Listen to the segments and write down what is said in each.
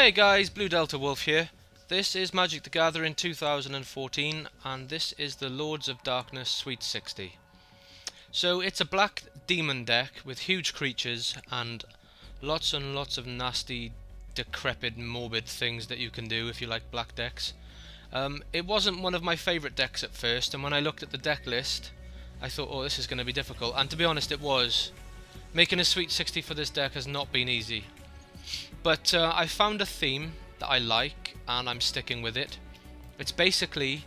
Hey guys, Blue Delta Wolf here. This is Magic the Gathering 2014 and this is the Lords of Darkness Sweet 60. So it's a black demon deck with huge creatures and lots of nasty, decrepit, morbid things that you can do if you like black decks. It wasn't one of my favourite decks at first, and when I looked at the deck list I thought, oh, this is going to be difficult, and to be honest it was. Making a Sweet 60 for this deck has not been easy. But I found a theme that I like and I'm sticking with it. It's basically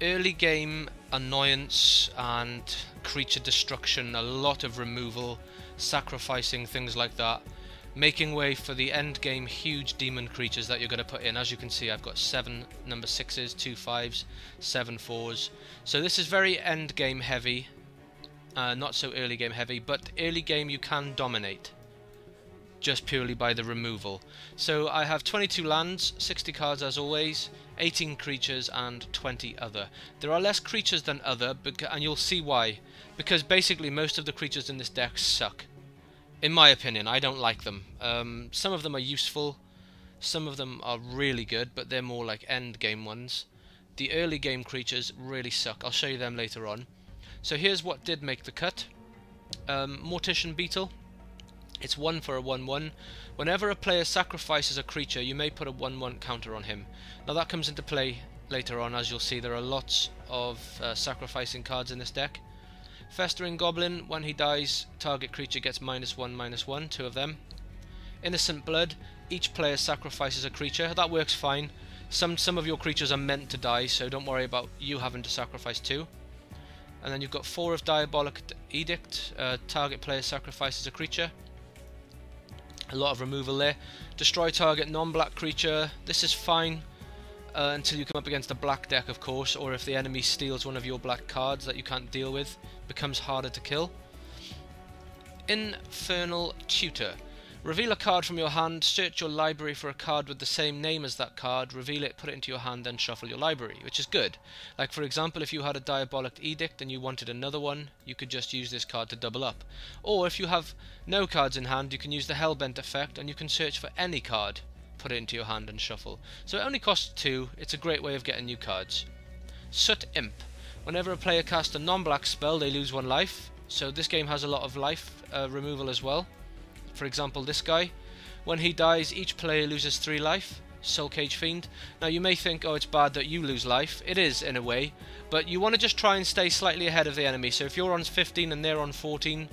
early game annoyance and creature destruction, a lot of removal, sacrificing, things like that, making way for the end game huge demon creatures that you're going to put in. As you can see, I've got 7 number 6s, 2 5s, 7 4s. So this is very end game heavy, not so early game heavy, but early game you can dominate just purely by the removal. So I have 22 lands, 60 cards as always, 18 creatures and 20 other. There are less creatures than other, and you'll see why. Because basically most of the creatures in this deck suck. In my opinion, I don't like them. Some of them are useful, some of them are really good, but they're more like end game ones. The early game creatures really suck. I'll show you them later on. So here's what did make the cut. Mortician Beetle. It's 1 for a 1/1. Whenever a player sacrifices a creature, you may put a 1/1 counter on him. Now that comes into play later on. As you'll see, there are lots of sacrificing cards in this deck. Festering Goblin, when he dies, target creature gets -1/-1, 2 of them. Innocent Blood, each player sacrifices a creature. That works fine. Some of your creatures are meant to die, so don't worry about you having to sacrifice 2. And then you've got 4 of Diabolic Edict, target player sacrifices a creature. A lot of removal there. Destroy target non-black creature. This is fine until you come up against a black deck, of course, or if the enemy steals one of your black cards that you can't deal with. Becomes harder to kill. Infernal Tutor. Reveal a card from your hand, search your library for a card with the same name as that card, reveal it, put it into your hand, then shuffle your library, which is good. Like for example, if you had a Diabolic Edict and you wanted another one, you could just use this card to double up. Or if you have no cards in hand, you can use the Hellbent effect and you can search for any card, put it into your hand and shuffle. So it only costs 2, it's a great way of getting new cards. Soot Imp. Whenever a player casts a non-black spell, they lose 1 life, so this game has a lot of life removal as well. For example, this guy, when he dies, each player loses 3 life. Soul Cage Fiend. Now you may think, oh, it's bad that you lose life. It is in a way, but you want to just try and stay slightly ahead of the enemy. So if you're on 15 and they're on 14,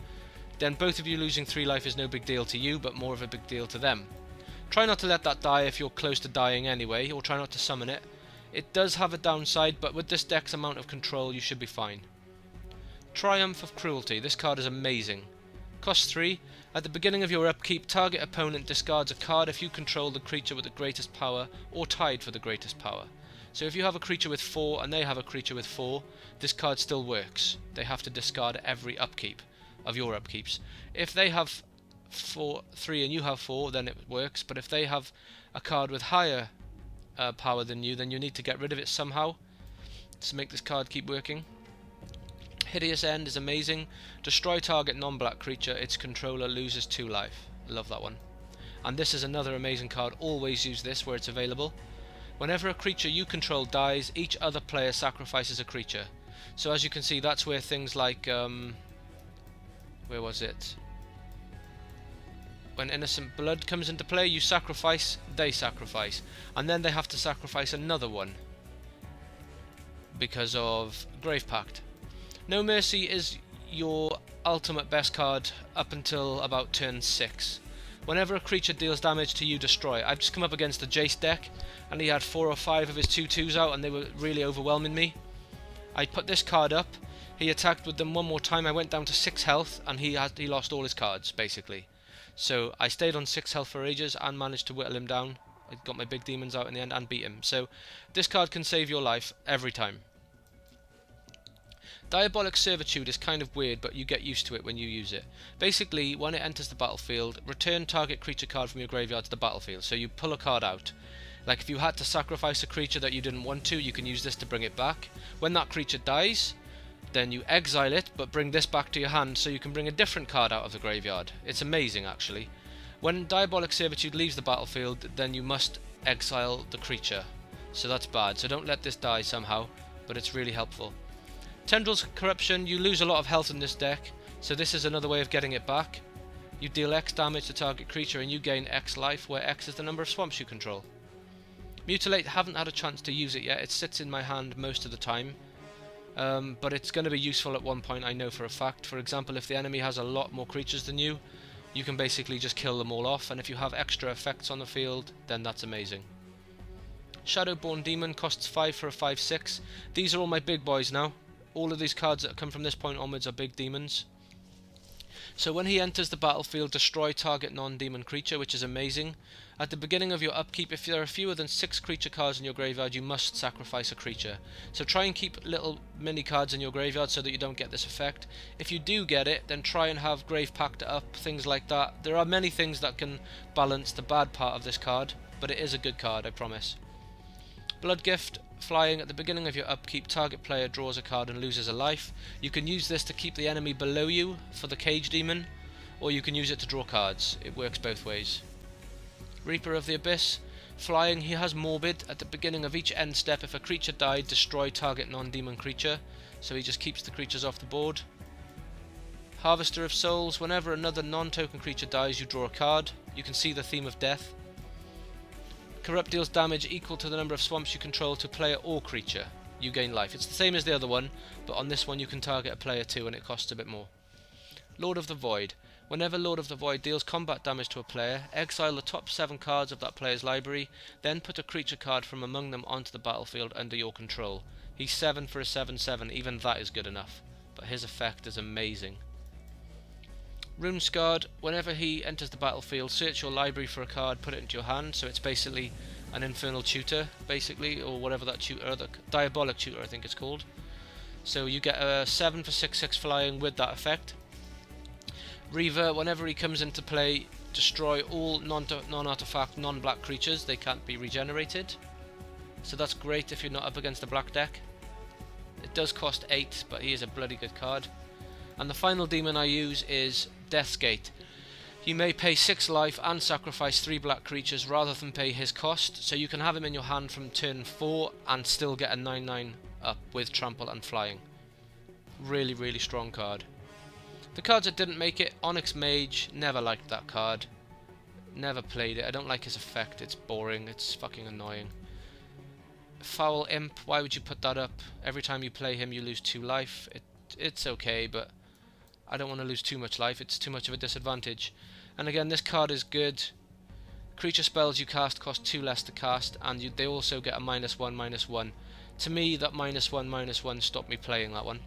then both of you losing 3 life is no big deal to you, but more of a big deal to them. Try not to let that die if you're close to dying anyway, or try not to summon it. It does have a downside, but with this deck's amount of control, you should be fine. Triumph of Cruelty. This card is amazing. Cost 3. At the beginning of your upkeep, target opponent discards a card if you control the creature with the greatest power or tied for the greatest power. So if you have a creature with 4 and they have a creature with 4, this card still works. They have to discard every upkeep of your upkeeps. If they have 3 and you have 4, then it works, but if they have a card with higher power than you, then you need to get rid of it somehow to make this card keep working. Hideous End is amazing. Destroy target non-black creature, its controller loses 2 life. Love that one. And this is another amazing card. Always use this where it's available. Whenever a creature you control dies, each other player sacrifices a creature. So as you can see, that's where things like where was it? When Innocent Blood comes into play, you sacrifice, they sacrifice, and then they have to sacrifice another one because of Grave Pact. No Mercy is your ultimate best card up until about turn 6. Whenever a creature deals damage to you, destroy. I've just come up against a Jace deck and he had 4 or 5 of his 2/2s out and they were really overwhelming me. I put this card up, he attacked with them one more time, I went down to 6 health and he lost all his cards basically. So I stayed on 6 health for ages and managed to whittle him down. I got my big demons out in the end and beat him. So this card can save your life every time. Diabolic Servitude is kind of weird, but you get used to it when you use it. Basically, when it enters the battlefield, return target creature card from your graveyard to the battlefield. So you pull a card out. Like if you had to sacrifice a creature that you didn't want to, you can use this to bring it back. When that creature dies, then you exile it, but bring this back to your hand so you can bring a different card out of the graveyard. It's amazing, actually. When Diabolic Servitude leaves the battlefield, then you must exile the creature. So that's bad, so don't let this die somehow, but it's really helpful. Tendrils Corruption, you lose a lot of health in this deck, so this is another way of getting it back. You deal X damage to target creature and you gain X life, where X is the number of swamps you control. Mutilate, haven't had a chance to use it yet, it sits in my hand most of the time. But it's going to be useful at one point, I know for a fact. For example, if the enemy has a lot more creatures than you, you can basically just kill them all off, and if you have extra effects on the field, then that's amazing. Shadowborn Demon costs 5 for a 5/6. These are all my big boys now. All of these cards that come from this point onwards are big demons. So when he enters the battlefield, destroy target non-demon creature, which is amazing. At the beginning of your upkeep, if there are fewer than 6 creature cards in your graveyard, you must sacrifice a creature. So try and keep little mini cards in your graveyard so that you don't get this effect. If you do get it, then try and have Grave Pact up, things like that. There are many things that can balance the bad part of this card, but it is a good card, I promise. Blood Gift, flying, at the beginning of your upkeep, target player draws a card and loses a life. You can use this to keep the enemy below you for the Cage Demon, or you can use it to draw cards. It works both ways. Reaper of the Abyss, flying, he has Morbid. At the beginning of each end step, if a creature died, destroy target non-demon creature, so he just keeps the creatures off the board. Harvester of Souls, whenever another non-token creature dies, you draw a card. You can see the theme of death. Corrupt deals damage equal to the number of swamps you control to player or creature. You gain life. It's the same as the other one, but on this one you can target a player too and it costs a bit more. Lord of the Void. Whenever Lord of the Void deals combat damage to a player, exile the top 7 cards of that player's library, then put a creature card from among them onto the battlefield under your control. He's 7 for a 7/7, even that is good enough, but his effect is amazing. Runescarred, whenever he enters the battlefield, search your library for a card, put it into your hand, so it's basically an Infernal Tutor, basically, or whatever that tutor, the Diabolic Tutor I think it's called. So you get a 7 for 6/6 flying with that effect. Reaver, whenever he comes into play, destroy all non-artifact, non-black creatures, they can't be regenerated. So that's great if you're not up against a black deck. It does cost 8, but he is a bloody good card. And the final demon I use is Death's Gate. You may pay 6 life and sacrifice 3 black creatures rather than pay his cost, so you can have him in your hand from turn 4 and still get a 9/9 up with trample and flying. Really, really strong card. The cards that didn't make it, Onyx Mage, never liked that card. Never played it, I don't like his effect, it's boring, it's fucking annoying. Foul Imp, why would you put that up? Every time you play him you lose 2 life. It's okay, but I don't want to lose too much life, it's too much of a disadvantage. And again, this card is good. Creature spells you cast cost 2 less to cast, and they also get a -1/-1. To me, that -1/-1 stopped me playing that one.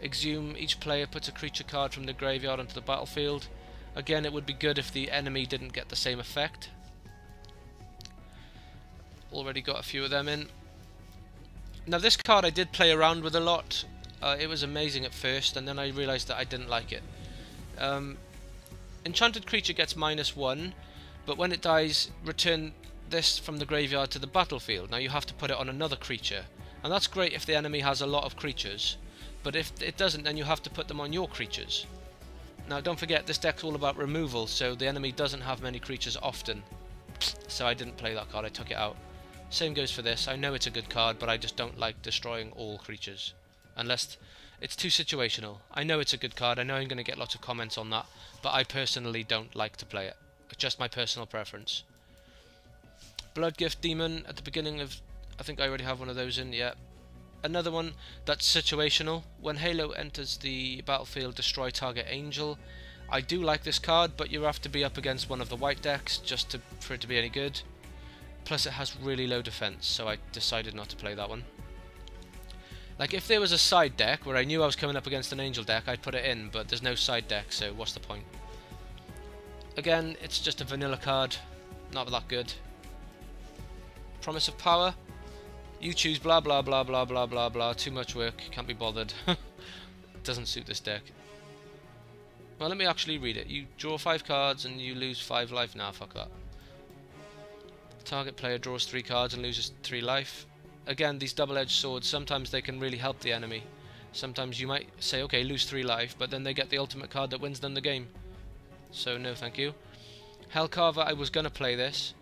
Exhume, each player puts a creature card from the graveyard onto the battlefield. Again, it would be good if the enemy didn't get the same effect. Already got a few of them in. Now this card I did play around with a lot. It was amazing at first, and then I realised that I didn't like it. Enchanted creature gets -1, but when it dies, return this from the graveyard to the battlefield. Now you have to put it on another creature, and that's great if the enemy has a lot of creatures, but if it doesn't, then you have to put them on your creatures. Now don't forget, this deck's all about removal, so the enemy doesn't have many creatures often, so I didn't play that card, I took it out. Same goes for this. I know it's a good card, but I just don't like destroying all creatures. Unless it's too situational. I know it's a good card, I know I'm going to get lots of comments on that, but I personally don't like to play it. It's just my personal preference. Bloodgift Demon, at the beginning of... I think I already have one of those in, yeah. Another one that's situational. When Halo enters the battlefield, destroy target angel. I do like this card, but you have to be up against one of the white decks just for it to be any good. Plus it has really low defense, so I decided not to play that one. Like, if there was a side deck where I knew I was coming up against an angel deck, I'd put it in, but there's no side deck, so what's the point? Again, it's just a vanilla card, not that good. Promise of Power, you choose blah blah blah blah blah blah blah, too much work, can't be bothered. Doesn't suit this deck. Well, let me actually read it. You draw 5 cards and you lose 5 life. Nah, fuck that. Target player draws 3 cards and loses 3 life. Again, these double-edged swords, sometimes they can really help the enemy. Sometimes you might say, okay, lose 3 life, but then they get the ultimate card that wins them the game. So no thank you. Hellcarver, I was going to play this.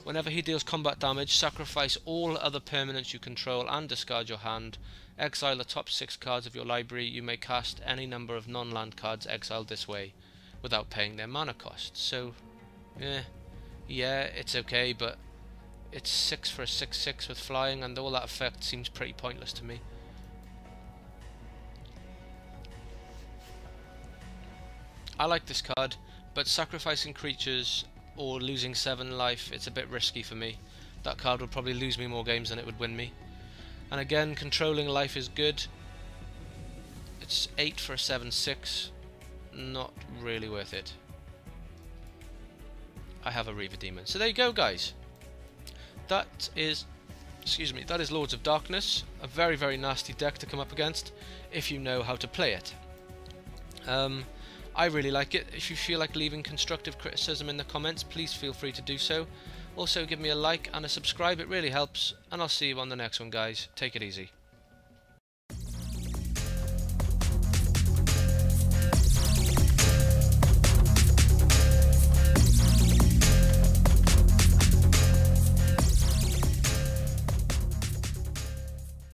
Whenever he deals combat damage, sacrifice all other permanents you control and discard your hand. Exile the top 6 cards of your library. You may cast any number of non-land cards exiled this way without paying their mana cost. So, yeah, it's okay, but it's 6 for a 6/6 with flying, and all that effect seems pretty pointless to me. I like this card, but sacrificing creatures or losing 7 life, it's a bit risky for me. That card would probably lose me more games than it would win me. And again, controlling life is good. It's 8 for a 7/6. Not really worth it. I have a Reaver Demon. So there you go, guys. That is Lords of Darkness. A very, very nasty deck to come up against if you know how to play it. I really like it. If you feel like leaving constructive criticism in the comments, please feel free to do so. Also, give me a like and a subscribe, it really helps, and I'll see you on the next one, guys. Take it easy.